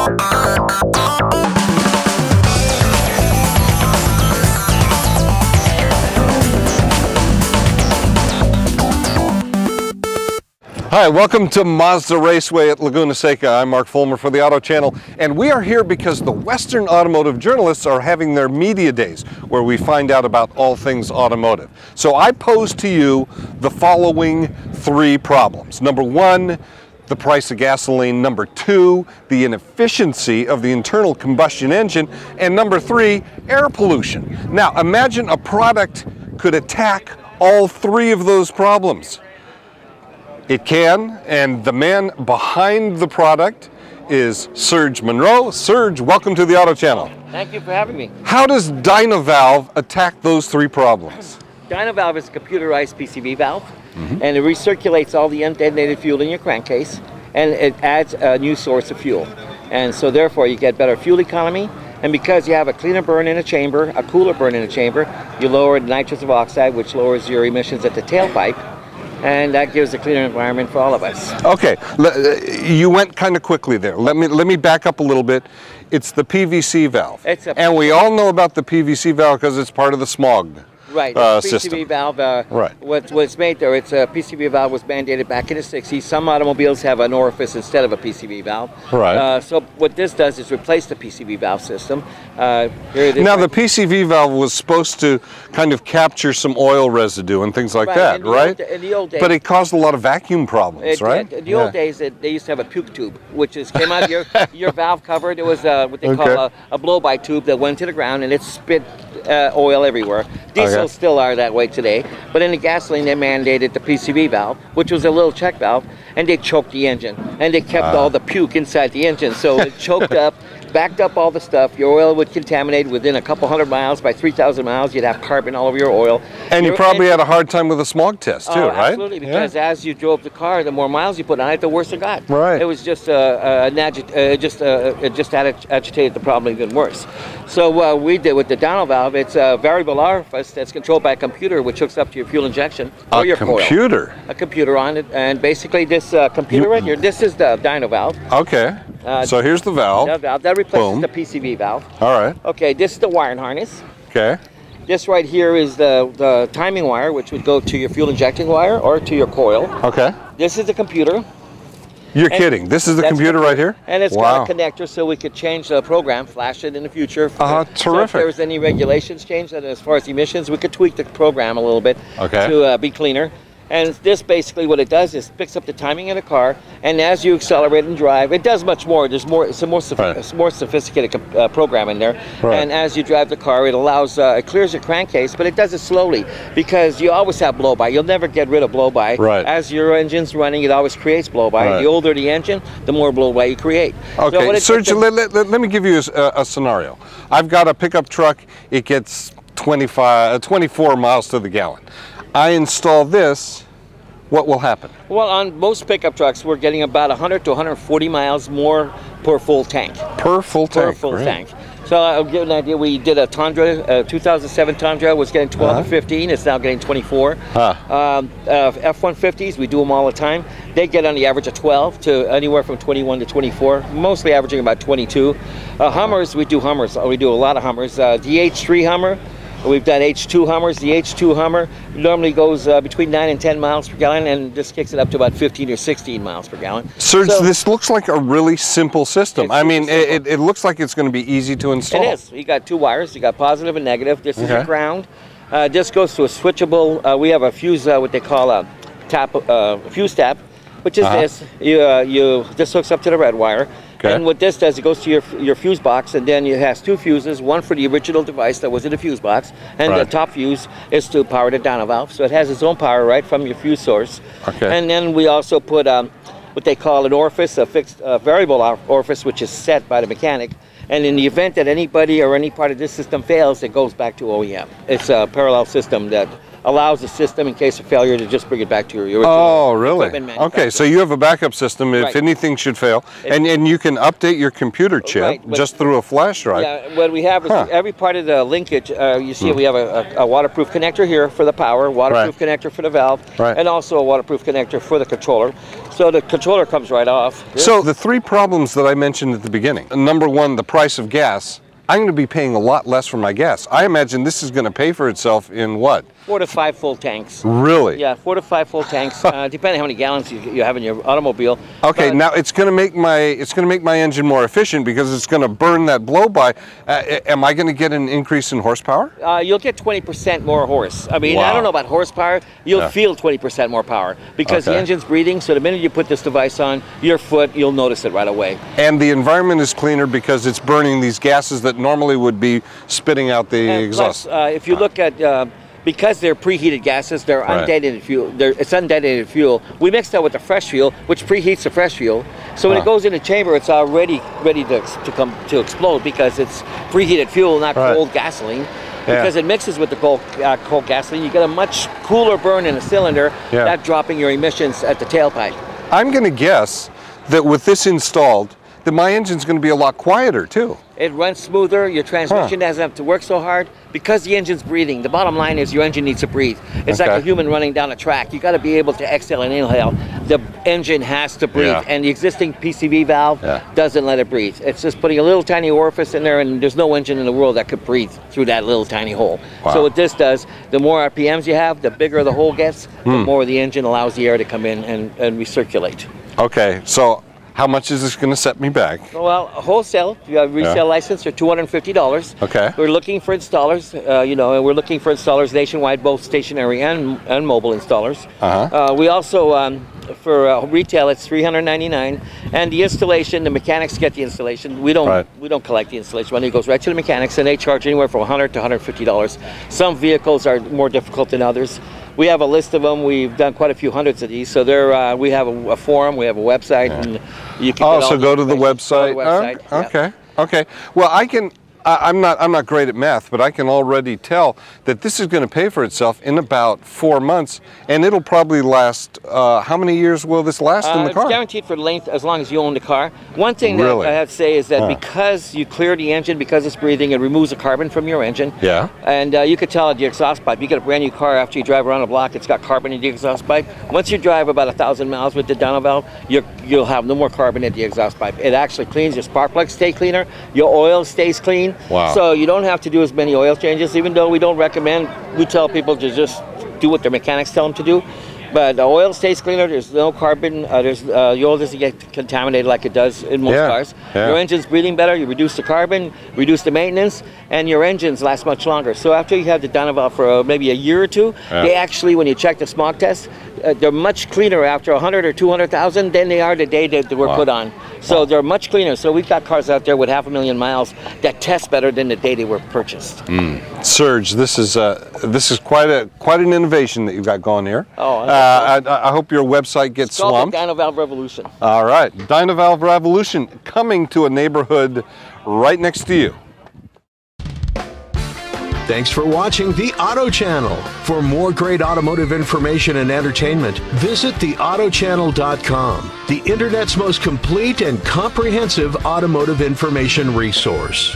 Hi, welcome to Mazda Raceway at Laguna Seca. I'm Mark Fulmer for the Auto Channel, and we are here because the Western automotive journalists are having their media days where we find out about all things automotive. So I pose to you the following three problems. Number one, the price of gasoline. Number two, the inefficiency of the internal combustion engine. And number three, air pollution. Now imagine a product could attack all three of those problems. It can, and the man behind the product is Serge Monros. Serge, welcome to the Auto Channel. Thank you for having me. How does DynoValve attack those three problems? DynoValve is a computerized PCV valve, and it recirculates all the undetonated fuel in your crankcase, and it adds a new source of fuel. And so therefore you get better fuel economy, and because you have a cleaner burn in a chamber, a cooler burn in a chamber, you lower the nitrous oxide, which lowers your emissions at the tailpipe. And that gives a cleaner environment for all of us. Okay, you went kind of quickly there. Let me back up a little bit. It's the PVC valve. And we all know about the PVC valve because it's part of the smog PCV valve, right. What's made there, it's a PCV valve was mandated back in the 60s. Some automobiles have an orifice instead of a PCV valve. Right. So what this does is replace the PCV valve system. Now the PCV valve was supposed to kind of capture some oil residue and things like that, right? In the old days. But it caused a lot of vacuum problems, right? In the old days, they used to have a puke tube, which came out of your valve cover. There was what they call a blow-by tube that went to the ground, and it spit oil everywhere. Diesels still are that way today, but in the gasoline they mandated the PCV valve, which was a little check valve, and they choked the engine, and they kept all the puke inside the engine, so it choked up, backed up all the stuff. Your oil would contaminate within a couple hundred miles. By 3,000 miles, you'd have carbon all over your oil. And you probably had a hard time with a smog test too, right? Absolutely, because as you drove the car, the more miles you put on it, the worse it got. Right. It was just it just agitated the problem even worse. So what we did with the DynoValve, it's a variable orifice that's controlled by a computer, which hooks up to your fuel injection or your coil. A computer on it, and basically this computer right here, this is the DynoValve. Okay. So here's the valve. That replaces the PCV valve. All right. Okay, this is the wiring harness. Okay. This right here is the timing wire, which would go to your fuel injecting wire or to your coil. Okay. This is the computer. You're kidding. This is the computer right here? And it's got a connector so we could change the program, flash it in the future. Terrific. So if there's any regulations changed as far as emissions, we could tweak the program a little bit to be cleaner. And this basically what it does is picks up the timing of the car, and as you accelerate and drive, it does much more. There's more. It's a more sophisticated program in there. Right. And as you drive the car, it allows it clears your crankcase, but it does it slowly because you always have blow-by. You'll never get rid of blow-by. Right. As your engine's running, it always creates blow-by. Right. The older the engine, the more blow-by you create. Okay, so Serge, let me give you a scenario. I've got a pickup truck. It gets 24 miles to the gallon. I install this, what will happen? Well, on most pickup trucks, we're getting about 100 to 140 miles more per full tank. Per full tank? Per full tank. So I'll give you an idea. We did a Tundra, 2007 Tundra was getting 12 to 15. It's now getting 24. F-150s, we do them all the time. They get on the average of 12 to anywhere from 21 to 24, mostly averaging about 22. Hummers, we do Hummers. We do a lot of Hummers. The H3 Hummer, we've done H2 Hummers. The H2 Hummer normally goes between 9 and 10 miles per gallon, and this kicks it up to about 15 or 16 miles per gallon. Serge, this looks like a really simple system. I mean, it looks like it's going to be easy to install. It is. You got two wires. You got positive and negative. This is your ground. This goes to a switchable. We have a fuse, what they call a fuse tap, which is this. This hooks up to the red wire. Okay. And what this does, it goes to your fuse box, and then it has two fuses, one for the original device that was in the fuse box, and the top fuse is to power the DynoValve. So it has its own power right from your fuse source. Okay. And then we also put what they call an orifice, a fixed variable orifice, which is set by the mechanic. And in the event that anybody or any part of this system fails, it goes back to OEM. It's a parallel system that allows the system, in case of failure, to just bring it back to your original. Oh, really? Okay, so you have a backup system if anything should fail, and you can update your computer chip just through a flash drive. Yeah, what we have is every part of the linkage. You see, we have a waterproof connector here for the power, waterproof connector for the valve, and also a waterproof connector for the controller. So the controller comes right off. So the three problems that I mentioned at the beginning. Number one, the price of gas. I'm going to be paying a lot less for my gas. I imagine this is going to pay for itself in what? 4 to 5 full tanks. Really? Yeah, 4 to 5 full tanks, depending on how many gallons you have in your automobile. Okay, now it's going to make my engine more efficient because it's going to burn that blow by. Am I going to get an increase in horsepower? You'll get 20% more horse. I mean, I don't know about horsepower. You'll feel 20% more power because the engine's breathing. So the minute you put this device on your foot, you'll notice it right away. And the environment is cleaner because it's burning these gases that normally would be spitting out the exhaust. Plus, if you look at because they're preheated gases, they're undetonate fuel. It's undetonate fuel. We mix that with the fresh fuel, which preheats the fresh fuel. So when it goes in the chamber, it's already ready to explode because it's preheated fuel, not cold gasoline. Because it mixes with the cold gasoline, you get a much cooler burn in the cylinder, not dropping your emissions at the tailpipe. I'm going to guess that with this installed, that my engine's going to be a lot quieter too. It runs smoother, your transmission doesn't have to work so hard because the engine's breathing. The bottom line is your engine needs to breathe. It's like a human running down a track. You got to be able to exhale and inhale. The engine has to breathe, and the existing PCV valve doesn't let it breathe. It's just putting a little tiny orifice in there, and there's no engine in the world that could breathe through that little tiny hole. So what this does, the more RPMs you have, the bigger the hole gets, the more the engine allows the air to come in and recirculate. Okay, so how much is this going to set me back? Well, wholesale, if you have a resale license, are $250. Okay. We're looking for installers, and we're looking for installers nationwide, both stationary and mobile installers. We also, for retail, it's $399, and the installation, the mechanics get the installation. We don't collect the installation money. It goes right to the mechanics, and they charge anywhere from $100 to $150. Some vehicles are more difficult than others. We have a list of them. We've done quite a few hundreds of these. So we have a forum, we have a website, and you can so go to the website. Okay. Well, I'm not great at math, but I can already tell that this is going to pay for itself in about 4 months, and it'll probably last. How many years will this last in the car? It's guaranteed for length as long as you own the car. One thing that I have to say is that because you clear the engine, because it's breathing, it removes the carbon from your engine. Yeah. And you could tell at the exhaust pipe. You get a brand new car after you drive around the block, it's got carbon in the exhaust pipe. Once you drive about 1,000 miles with the DynoValve, you'll have no more carbon in the exhaust pipe. It actually cleans. Your spark plugs stay cleaner. Your oil stays clean. Wow. So you don't have to do as many oil changes, even though we don't recommend. We tell people to just do what their mechanics tell them to do. But the oil stays cleaner. There's no carbon. The oil doesn't get contaminated like it does in most cars. Your engine's breathing better. You reduce the carbon, reduce the maintenance, and your engines last much longer. So after you have the DynoValve for maybe a year or two, they actually, when you check the smog test, they're much cleaner after 100 or 200,000 than they are the day that they were put on. So they're much cleaner. So we've got cars out there with 500,000 miles that test better than the day they were purchased. Serge, this is quite an innovation that you've got going here. I hope your website gets swamped. DynoValve Revolution. All right, DynoValve Revolution coming to a neighborhood right next to you. Thanks for watching the Auto Channel. For more great automotive information and entertainment, visit theautochannel.com, the internet's most complete and comprehensive automotive information resource.